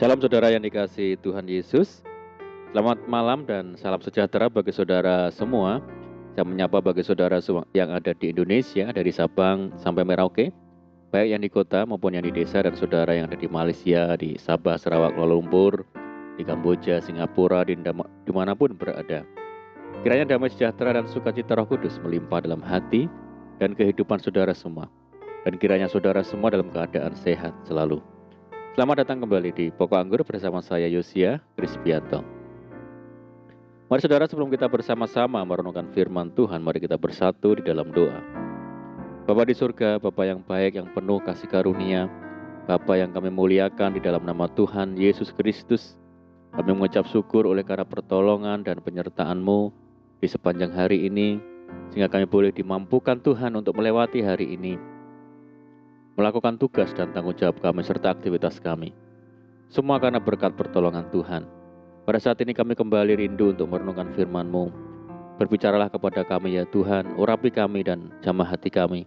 Salam saudara yang dikasihi Tuhan Yesus. Selamat malam dan salam sejahtera bagi saudara semua. Saya menyapa bagi saudara semua yang ada di Indonesia, dari Sabang sampai Merauke, baik yang di kota maupun yang di desa, dan saudara yang ada di Malaysia, di Sabah, Sarawak, Kuala Lumpur, di Kamboja, Singapura, dimanapun berada. Kiranya damai sejahtera dan sukacita Roh Kudus melimpah dalam hati dan kehidupan saudara semua. Dan kiranya saudara semua dalam keadaan sehat selalu. Selamat datang kembali di Pokok Anggur bersama saya Yosia Krispianto. Mari saudara, sebelum kita bersama-sama merenungkan firman Tuhan, mari kita bersatu di dalam doa. Bapa di surga, Bapa yang baik, yang penuh kasih karunia, Bapa yang kami muliakan di dalam nama Tuhan Yesus Kristus, kami mengucap syukur oleh karena pertolongan dan penyertaan-Mu di sepanjang hari ini, sehingga kami boleh dimampukan Tuhan untuk melewati hari ini, melakukan tugas dan tanggung jawab kami serta aktivitas kami. Semua karena berkat pertolongan Tuhan. Pada saat ini kami kembali rindu untuk merenungkan firman-Mu. Berbicaralah kepada kami ya Tuhan, urapi kami dan jamah hati kami,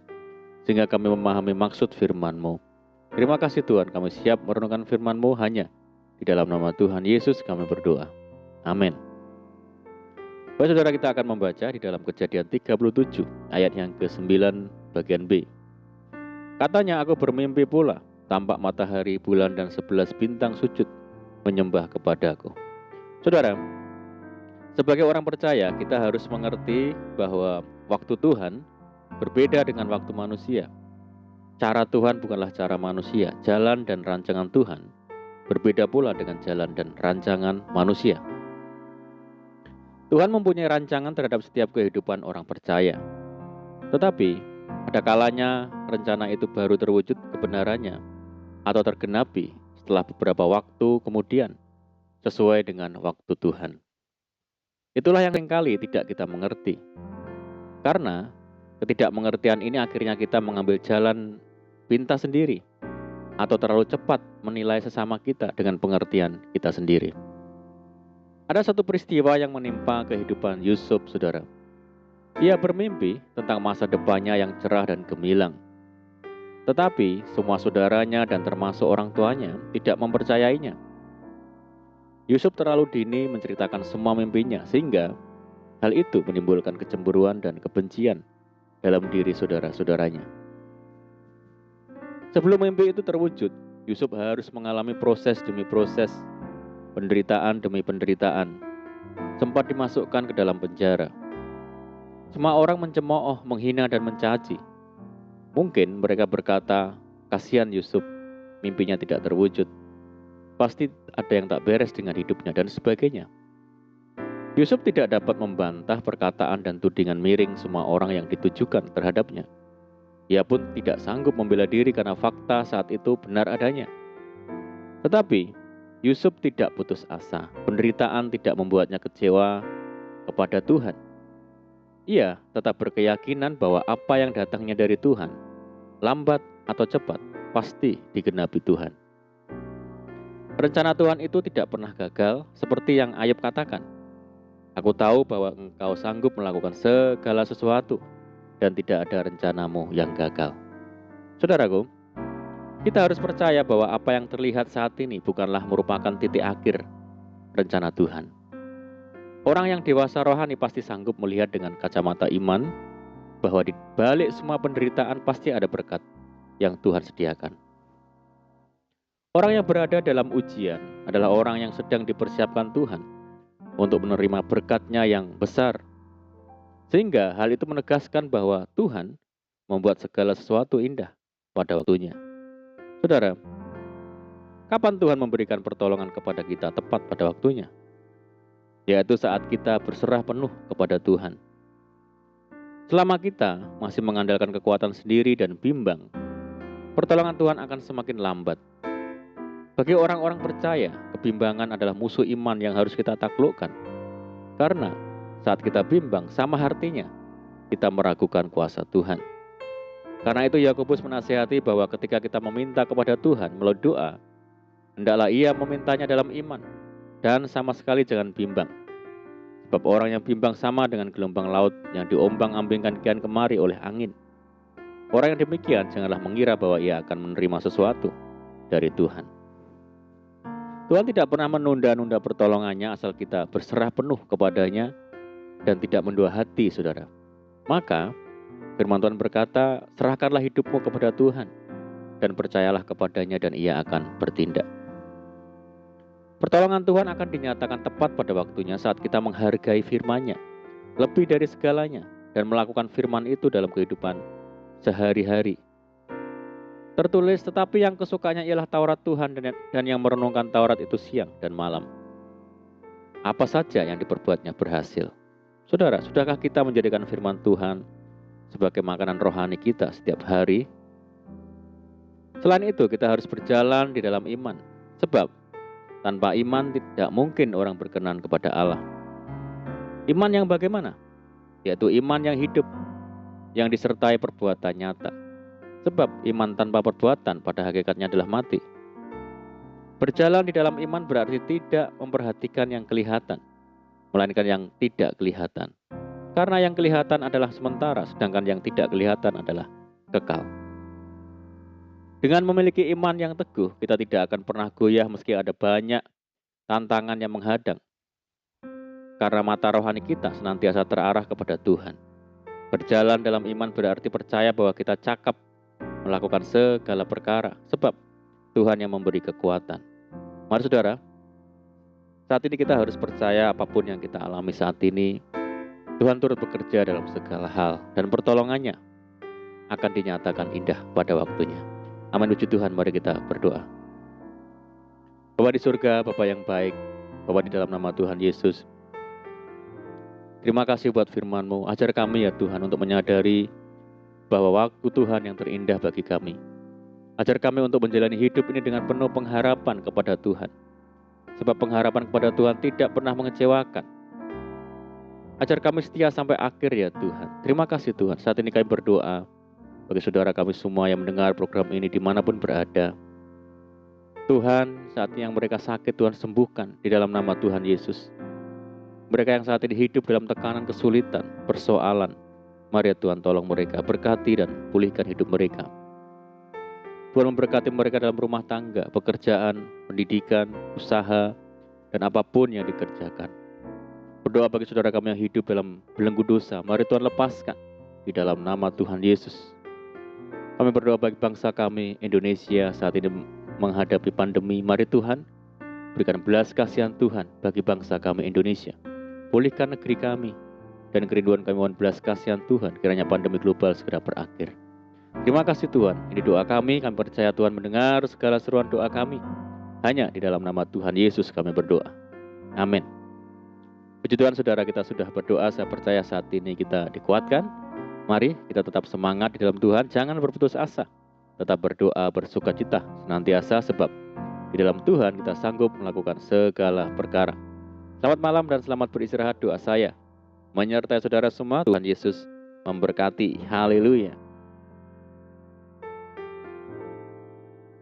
sehingga kami memahami maksud firman-Mu. Terima kasih Tuhan, kami siap merenungkan firman-Mu hanya di dalam nama Tuhan Yesus kami berdoa. Amin. Baik saudara, kita akan membaca di dalam Kejadian 37 ayat yang ke-9 bagian B. Katanya, aku bermimpi pula, tampak matahari, bulan, dan 11 bintang sujud menyembah kepadaku. Saudara, sebagai orang percaya, kita harus mengerti bahwa waktu Tuhan berbeda dengan waktu manusia. Cara Tuhan bukanlah cara manusia. Jalan dan rancangan Tuhan berbeda pula dengan jalan dan rancangan manusia. Tuhan mempunyai rancangan terhadap setiap kehidupan orang percaya. Tetapi ada kalanya rencana itu baru terwujud kebenarannya atau tergenapi setelah beberapa waktu kemudian, sesuai dengan waktu Tuhan. Itulah yang seringkali tidak kita mengerti. Karena ketidakmengertian ini akhirnya kita mengambil jalan pintas sendiri atau terlalu cepat menilai sesama kita dengan pengertian kita sendiri. Ada satu peristiwa yang menimpa kehidupan Yusuf, saudara. Ia bermimpi tentang masa depannya yang cerah dan gemilang. Tetapi semua saudaranya dan termasuk orang tuanya tidak mempercayainya. Yusuf terlalu dini menceritakan semua mimpinya, sehingga hal itu menimbulkan kecemburuan dan kebencian dalam diri saudara-saudaranya. Sebelum mimpi itu terwujud, Yusuf harus mengalami proses demi proses, penderitaan demi penderitaan. Sempat dimasukkan ke dalam penjara. Semua orang mencemooh, menghina, dan mencaci. Mungkin mereka berkata, kasihan Yusuf, mimpinya tidak terwujud. Pasti ada yang tak beres dengan hidupnya, dan sebagainya. Yusuf tidak dapat membantah perkataan dan tudingan miring semua orang yang ditujukan terhadapnya. Ia pun tidak sanggup membela diri karena fakta saat itu benar adanya. Tetapi Yusuf tidak putus asa. Penderitaan tidak membuatnya kecewa kepada Tuhan. Ia tetap berkeyakinan bahwa apa yang datangnya dari Tuhan, lambat atau cepat, pasti digenapi Tuhan. Rencana Tuhan itu tidak pernah gagal, seperti yang Ayub katakan. Aku tahu bahwa engkau sanggup melakukan segala sesuatu, dan tidak ada rencanamu yang gagal. Saudaraku, kita harus percaya bahwa apa yang terlihat saat ini bukanlah merupakan titik akhir rencana Tuhan. Orang yang dewasa rohani pasti sanggup melihat dengan kacamata iman bahwa di balik semua penderitaan pasti ada berkat yang Tuhan sediakan. Orang yang berada dalam ujian adalah orang yang sedang dipersiapkan Tuhan untuk menerima berkat-Nya yang besar. Sehingga hal itu menegaskan bahwa Tuhan membuat segala sesuatu indah pada waktunya. Saudara, kapan Tuhan memberikan pertolongan kepada kita tepat pada waktunya? Yaitu saat kita berserah penuh kepada Tuhan. Selama kita masih mengandalkan kekuatan sendiri dan bimbang, pertolongan Tuhan akan semakin lambat. Bagi orang-orang percaya, kebimbangan adalah musuh iman yang harus kita taklukkan. Karena saat kita bimbang, sama artinya kita meragukan kuasa Tuhan. Karena itu Yakobus menasihati bahwa ketika kita meminta kepada Tuhan melalui doa, hendaklah ia memintanya dalam iman, dan sama sekali jangan bimbang. Sebab orang yang bimbang sama dengan gelombang laut yang diombang-ambingkan kian kemari oleh angin. Orang yang demikian janganlah mengira bahwa ia akan menerima sesuatu dari Tuhan. Tuhan tidak pernah menunda-nunda pertolongannya asal kita berserah penuh kepadanya dan tidak mendua hati, saudara. Maka firman Tuhan berkata, serahkanlah hidupmu kepada Tuhan dan percayalah kepadanya dan ia akan bertindak. Pertolongan Tuhan akan dinyatakan tepat pada waktunya saat kita menghargai firman-Nya lebih dari segalanya dan melakukan firman itu dalam kehidupan sehari-hari. Tertulis, tetapi yang kesukaannya ialah Taurat Tuhan dan yang merenungkan Taurat itu siang dan malam. Apa saja yang diperbuatnya berhasil. Saudara, sudahkah kita menjadikan firman Tuhan sebagai makanan rohani kita setiap hari? Selain itu, kita harus berjalan di dalam iman. Sebab, tanpa iman tidak mungkin orang berkenan kepada Allah. Iman yang bagaimana? Yaitu iman yang hidup, yang disertai perbuatan nyata. Sebab iman tanpa perbuatan pada hakikatnya adalah mati. Berjalan di dalam iman berarti tidak memperhatikan yang kelihatan, melainkan yang tidak kelihatan. Karena yang kelihatan adalah sementara, sedangkan yang tidak kelihatan adalah kekal. Dengan memiliki iman yang teguh, kita tidak akan pernah goyah meski ada banyak tantangan yang menghadang. Karena mata rohani kita senantiasa terarah kepada Tuhan. Berjalan dalam iman berarti percaya bahwa kita cakap melakukan segala perkara, sebab Tuhan yang memberi kekuatan. Mari saudara, saat ini kita harus percaya apapun yang kita alami saat ini, Tuhan turut bekerja dalam segala hal dan pertolongannya akan dinyatakan indah pada waktunya. Amin, puji Tuhan. Mari kita berdoa. Bapa di surga, Bapa yang baik, Bapa di dalam nama Tuhan Yesus, terima kasih buat firman-Mu. Ajar kami ya Tuhan untuk menyadari bahwa waktu Tuhan yang terindah bagi kami. Ajar kami untuk menjalani hidup ini dengan penuh pengharapan kepada Tuhan. Sebab pengharapan kepada Tuhan tidak pernah mengecewakan. Ajar kami setia sampai akhir ya Tuhan. Terima kasih Tuhan. Saat ini kami berdoa bagi saudara kami semua yang mendengar program ini dimanapun berada. Tuhan, saat yang mereka sakit, Tuhan sembuhkan di dalam nama Tuhan Yesus. Mereka yang saat ini hidup dalam tekanan, kesulitan, persoalan, mari ya Tuhan tolong mereka, berkati dan pulihkan hidup mereka. Tuhan memberkati mereka dalam rumah tangga, pekerjaan, pendidikan, usaha, dan apapun yang dikerjakan. Berdoa bagi saudara kami yang hidup dalam belenggu dosa, mari Tuhan lepaskan di dalam nama Tuhan Yesus. Kami berdoa bagi bangsa kami, Indonesia saat ini menghadapi pandemi. Mari Tuhan, berikan belas kasihan Tuhan bagi bangsa kami Indonesia. Pulihkan negeri kami, dan kerinduan kami mohon belas kasihan Tuhan, kiranya pandemi global segera berakhir. Terima kasih Tuhan, ini doa kami percaya Tuhan mendengar segala seruan doa kami. Hanya di dalam nama Tuhan Yesus kami berdoa. Amin. Puji Tuhan saudara, kita sudah berdoa, saya percaya saat ini kita dikuatkan. Mari kita tetap semangat di dalam Tuhan, jangan berputus asa. Tetap berdoa, bersukacita senantiasa, sebab di dalam Tuhan kita sanggup melakukan segala perkara. Selamat malam dan selamat beristirahat. Doa saya menyertai saudara semua. Tuhan Yesus memberkati. Haleluya.